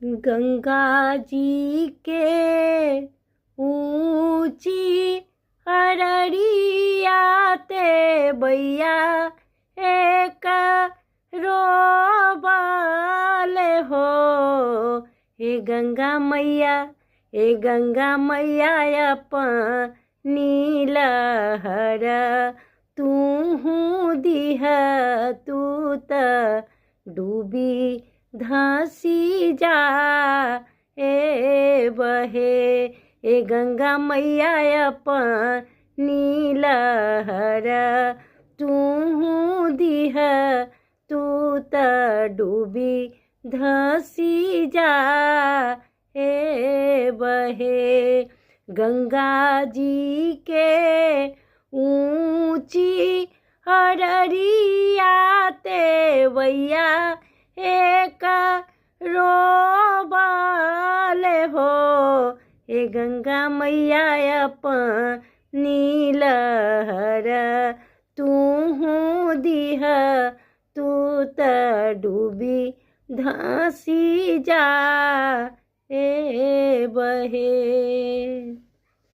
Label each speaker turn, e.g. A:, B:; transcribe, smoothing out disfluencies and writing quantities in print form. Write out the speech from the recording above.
A: गंगा जी के ऊंची अररिया ते बैया एक रोबल हो। हे गंगा मैया, हे गंगा मैया अपनी लहर तूहू दिह, तू त डूबी धसी जा ए बहे। ए गंगा मैया अपनी लहर तूहू दिह, तू त डूबी धसी जा ए बहे। गंगा जी के ऊंची अररिया ते बैया एक रोबल हो। हे गंगा मैया अपनी लहर तूहू दिह, तू त डूबी धसी जा ए बहे।